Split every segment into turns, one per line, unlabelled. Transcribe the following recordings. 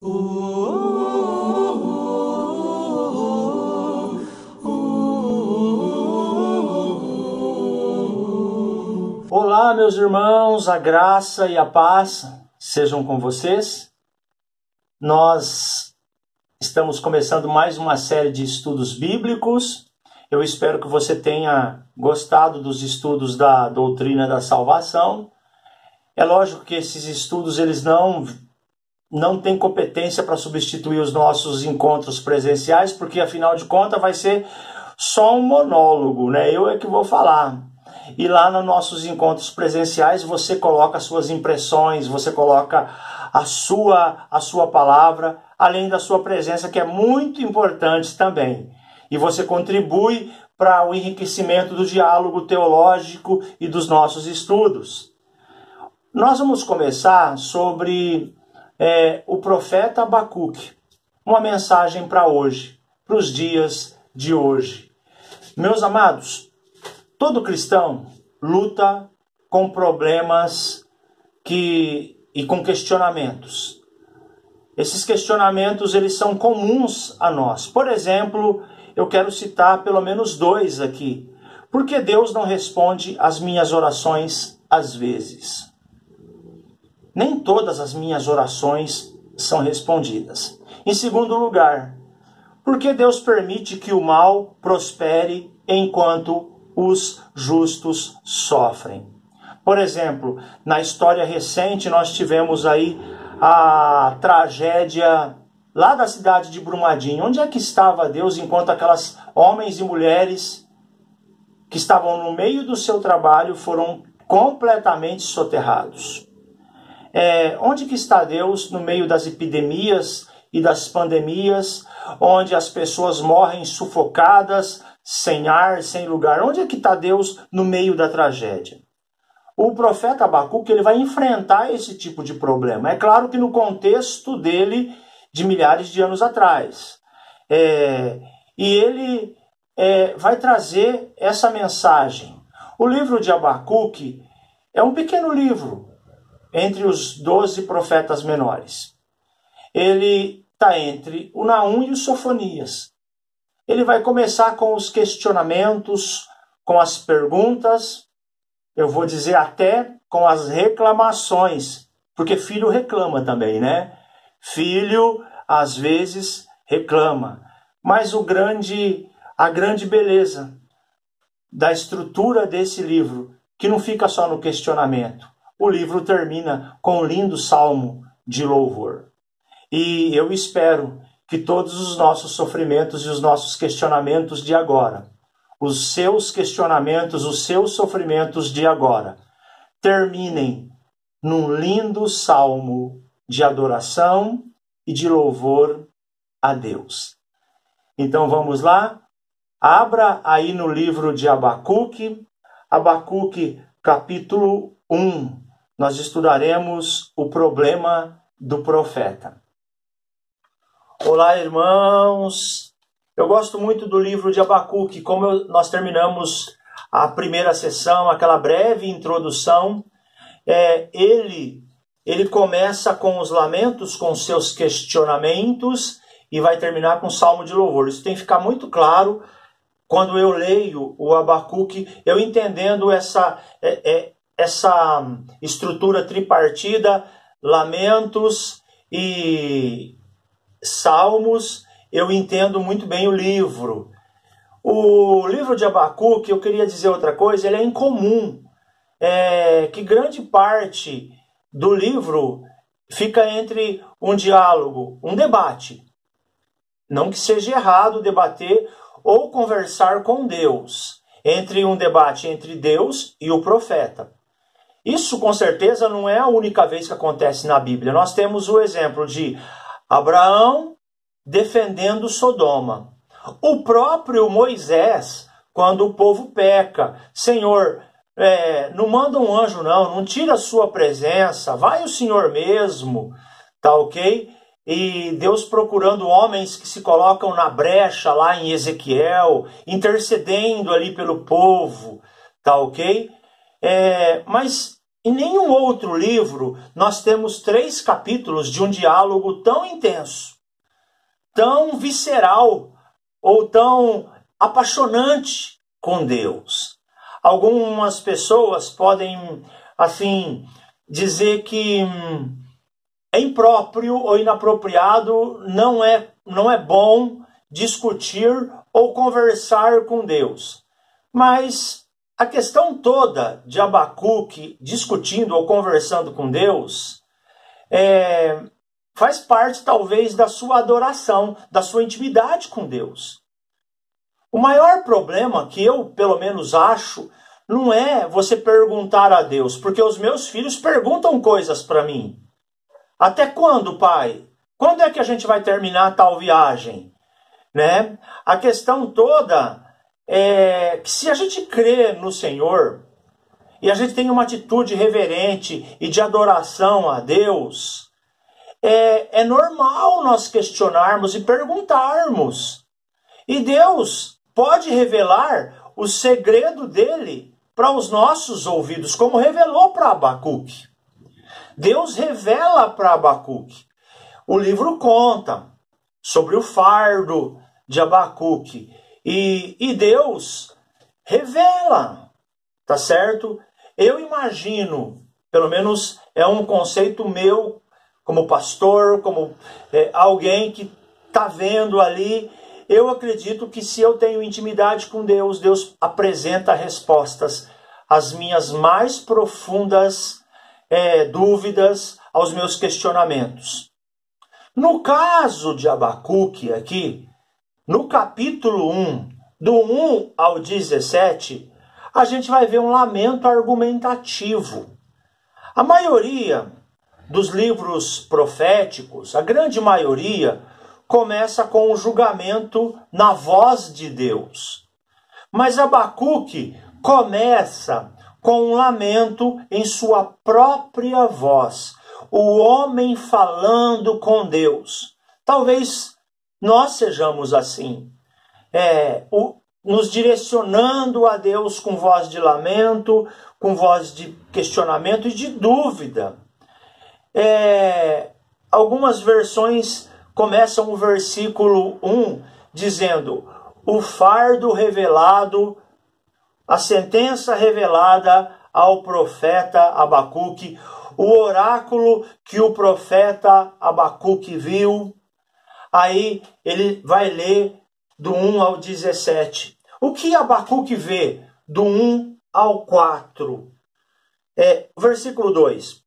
Olá, meus irmãos, a graça e a paz sejam com vocês. Nós estamos começando mais uma série de estudos bíblicos. Eu espero que você tenha gostado dos estudos da doutrina da salvação. É lógico que esses estudos eles não têm competência para substituir os nossos encontros presenciais, porque afinal de contas vai ser só um monólogo, né? Eu é que vou falar. E lá nos nossos encontros presenciais você coloca as suas impressões, você coloca a sua palavra, além da sua presença, que é muito importante também. E você contribui para o enriquecimento do diálogo teológico e dos nossos estudos. Nós vamos começar sobre o profeta Abacuque, uma mensagem para hoje, para os dias de hoje. Meus amados, todo cristão luta com problemas e com questionamentos. Esses questionamentos eles são comuns a nós. Por exemplo, eu quero citar pelo menos dois aqui. Por que Deus não responde às minhas orações às vezes? Nem todas as minhas orações são respondidas. Em segundo lugar, por que Deus permite que o mal prospere enquanto os justos sofrem? Por exemplo, na história recente nós tivemos aí a tragédia lá da cidade de Brumadinho. Onde é que estava Deus enquanto aquelas homens e mulheres que estavam no meio do seu trabalho foram completamente soterrados? Onde que está Deus no meio das epidemias e das pandemias, onde as pessoas morrem sufocadas, sem ar, sem lugar? Onde é que está Deus no meio da tragédia? O profeta Abacuque ele vai enfrentar esse tipo de problema. É claro que no contexto dele, de milhares de anos atrás. E ele vai trazer essa mensagem. O livro de Abacuque é um pequeno livro entre os 12 profetas menores. Ele está entre o Naum e o Sofonias. Ele vai começar com os questionamentos, com as perguntas, eu vou dizer até com as reclamações, porque filho reclama também, né? Filho, às vezes, reclama. Mas a grande beleza da estrutura desse livro, que não fica só no questionamento. O livro termina com um lindo salmo de louvor. E eu espero que todos os nossos sofrimentos e os nossos questionamentos de agora, os seus questionamentos, os seus sofrimentos de agora, terminem num lindo salmo de adoração e de louvor a Deus. Então vamos lá? Abra aí no livro de Abacuque, capítulo 1. Nós estudaremos o problema do profeta. Olá, irmãos! Eu gosto muito do livro de Abacuque. Nós terminamos a primeira sessão, aquela breve introdução, ele começa com os lamentos, com seus questionamentos, e vai terminar com o salmo de louvor. Isso tem que ficar muito claro quando eu leio o Abacuque, eu entendendo essa estrutura tripartida, lamentos e salmos, eu entendo muito bem o livro. O livro de Abacuque, eu queria dizer outra coisa, ele é incomum. Que grande parte do livro fica entre um diálogo, um debate. Não que seja errado debater ou conversar com Deus, entre um debate entre Deus e o profeta. Isso com certeza não é a única vez que acontece na Bíblia. Nós temos o exemplo de Abraão defendendo Sodoma. O próprio Moisés, quando o povo peca, Senhor, não manda um anjo não tira a sua presença, vai o Senhor mesmo, tá ok? E Deus procurando homens que se colocam na brecha lá em Ezequiel, intercedendo ali pelo povo, tá ok? Mas em nenhum outro livro nós temos 3 capítulos de um diálogo tão intenso, tão visceral ou tão apaixonante com Deus. Algumas pessoas podem, assim, dizer que é impróprio ou inapropriado, não é bom discutir ou conversar com Deus. Mas a questão toda de Abacuque discutindo ou conversando com Deus faz parte, talvez, da sua adoração, da sua intimidade com Deus. O maior problema que eu, pelo menos, acho, não é você perguntar a Deus, porque os meus filhos perguntam coisas para mim. Até quando, pai? Quando é que a gente vai terminar tal viagem? Né? A questão toda é que se a gente crê no Senhor e a gente tem uma atitude reverente e de adoração a Deus, é normal nós questionarmos e perguntarmos. E Deus pode revelar o segredo dele para os nossos ouvidos, como revelou para Abacuque. Deus revela para Abacuque. O livro conta sobre o fardo de Abacuque. E Deus revela, tá certo? Eu imagino, pelo menos é um conceito meu, como pastor, como alguém que está vendo ali, eu acredito que se eu tenho intimidade com Deus, Deus apresenta respostas às minhas mais profundas dúvidas, aos meus questionamentos. No caso de Abacuque aqui, no capítulo 1, do 1 ao 17, a gente vai ver um lamento argumentativo. A maioria dos livros proféticos, a grande maioria, começa com um julgamento na voz de Deus. Mas Abacuque começa com um lamento em sua própria voz. O homem falando com Deus. Talvez nós sejamos assim. Nos direcionando a Deus com voz de lamento, com voz de questionamento e de dúvida. Algumas versões começam o versículo 1 dizendo: o fardo revelado, a sentença revelada ao profeta Abacuque, o oráculo que o profeta Abacuque viu. Aí ele vai ler do 1 ao 17. O que Abacuque vê do 1 ao 4? Versículo 2.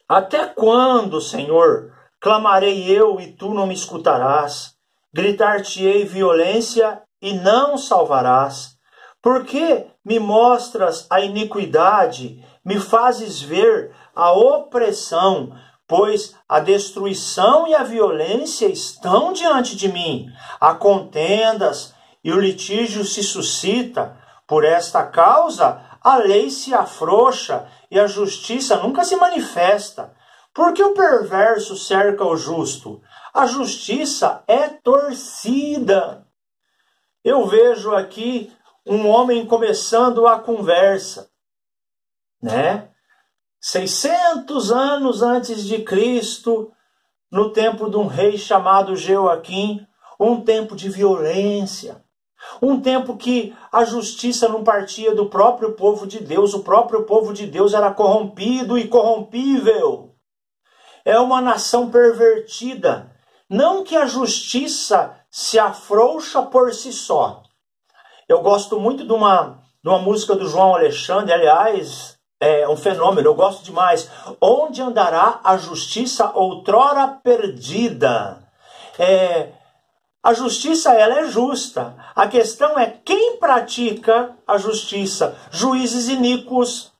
Até quando, Senhor, clamarei eu e tu não me escutarás? Gritar-te-ei violência e não salvarás? Por que me mostras a iniquidade, me fazes ver a opressão? Pois a destruição e a violência estão diante de mim. Há contendas e o litígio se suscita. Por esta causa, a lei se afrouxa e a justiça nunca se manifesta. Porque o perverso cerca o justo. A justiça é torcida. Eu vejo aqui um homem começando a conversa, né? 600 anos antes de Cristo, no tempo de um rei chamado Jeoaquim, um tempo de violência, um tempo que a justiça não partia do próprio povo de Deus, o próprio povo de Deus era corrompido e corrompível. É uma nação pervertida. Não que a justiça se afrouxa por si só. Eu gosto muito de uma música do João Alexandre, aliás, é um fenômeno, eu gosto demais. Onde andará a justiça outrora perdida? A justiça, ela é justa. A questão é quem pratica a justiça. Juízes iníquos.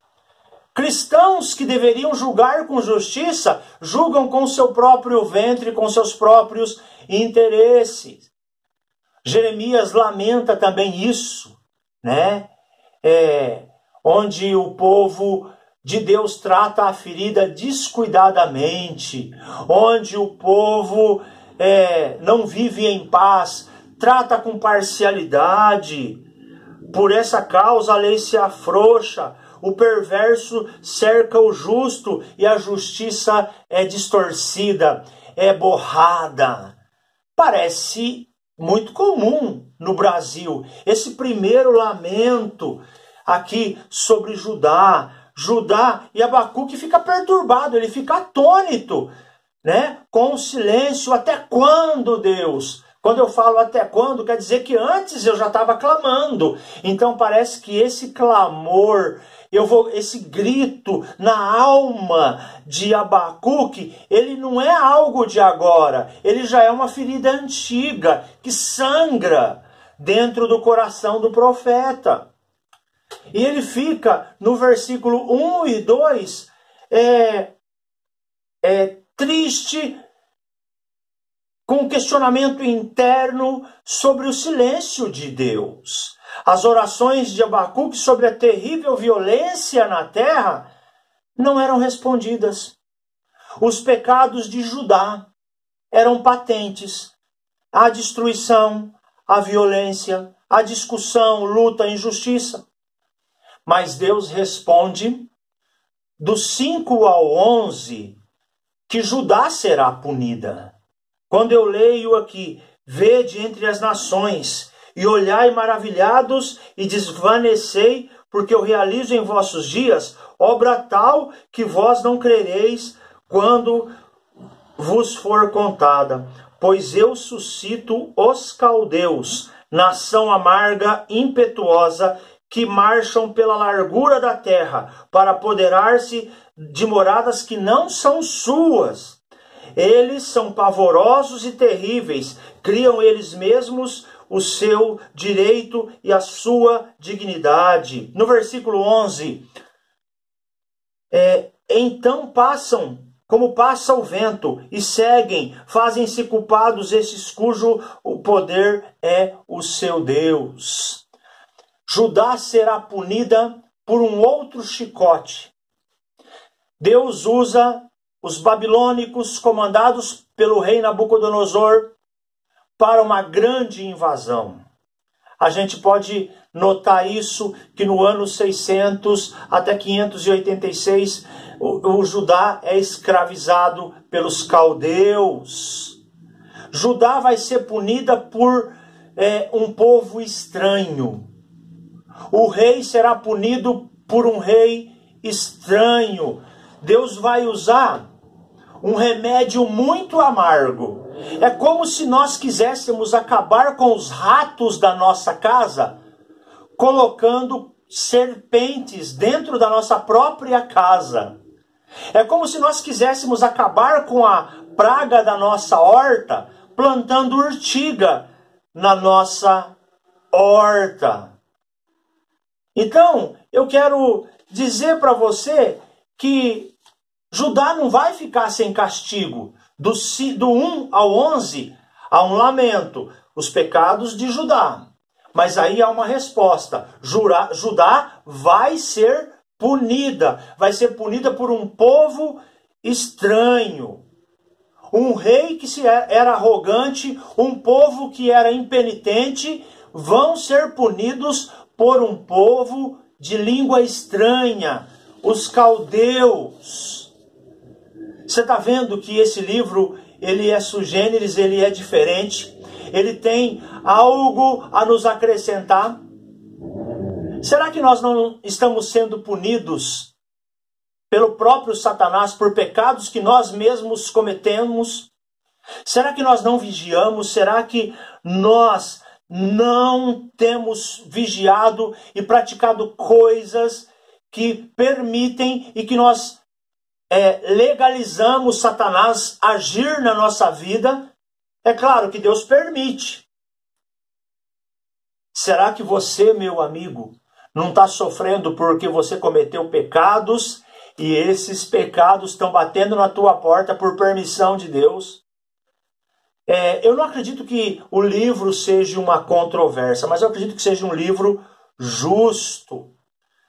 Cristãos que deveriam julgar com justiça, julgam com seu próprio ventre, com seus próprios interesses. Jeremias lamenta também isso, né? Onde o povo de Deus trata a ferida descuidadamente, onde o povo não vive em paz, trata com parcialidade. Por essa causa a lei se afrouxa, o perverso cerca o justo e a justiça é distorcida, é borrada. Parece muito comum no Brasil esse primeiro lamento aqui sobre Judá. Judá e Abacuque fica perturbado, ele fica atônito, né? Com o silêncio. Até quando, Deus? Quando eu falo até quando, quer dizer que antes eu já estava clamando. Então parece que esse clamor, esse grito na alma de Abacuque, ele não é algo de agora. Ele já é uma ferida antiga que sangra dentro do coração do profeta. E ele fica no versículo 1 e 2, triste, com um questionamento interno sobre o silêncio de Deus. As orações de Abacuque sobre a terrível violência na terra não eram respondidas. Os pecados de Judá eram patentes. A destruição, a violência, a discussão, luta, injustiça. Mas Deus responde, dos 5 ao 11, que Judá será punida. Quando eu leio aqui, vede entre as nações, e olhai maravilhados, e desvanecei, porque eu realizo em vossos dias obra tal que vós não crereis quando vos for contada. Pois eu suscito os caldeus, nação amarga, impetuosa, que marcham pela largura da terra, para apoderar-se de moradas que não são suas. Eles são pavorosos e terríveis, criam eles mesmos o seu direito e a sua dignidade. No versículo 11, então passam, como passa o vento, e seguem, fazem-se culpados esses cujo o poder é o seu Deus. Judá será punida por um outro chicote. Deus usa os babilônicos comandados pelo rei Nabucodonosor para uma grande invasão. A gente pode notar isso, que no ano 600 até 586, o Judá é escravizado pelos caldeus. Judá vai ser punida por um povo estranho. O rei será punido por um rei estranho. Deus vai usar um remédio muito amargo. É como se nós quiséssemos acabar com os ratos da nossa casa, colocando serpentes dentro da nossa própria casa. É como se nós quiséssemos acabar com a praga da nossa horta, plantando urtiga na nossa horta. Então, eu quero dizer para você que Judá não vai ficar sem castigo. Do 1 ao 11, há um lamento, os pecados de Judá. Mas aí há uma resposta. Judá vai ser punida por um povo estranho. Um rei que era arrogante, um povo que era impenitente, vão ser punidos por um povo de língua estranha, os caldeus. Você está vendo que esse livro, ele é sui generis, ele é diferente, ele tem algo a nos acrescentar. Será que nós não estamos sendo punidos pelo próprio Satanás por pecados que nós mesmos cometemos? Será que nós não vigiamos? Será que nós não temos vigiado e praticado coisas que permitem e que nós legalizamos Satanás agir na nossa vida? É claro que Deus permite. Será que você, meu amigo, não está sofrendo porque você cometeu pecados e esses pecados estão batendo na tua porta por permissão de Deus? Eu não acredito que o livro seja uma controvérsia, mas eu acredito que seja um livro justo,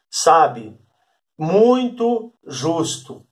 sabe? Muito justo.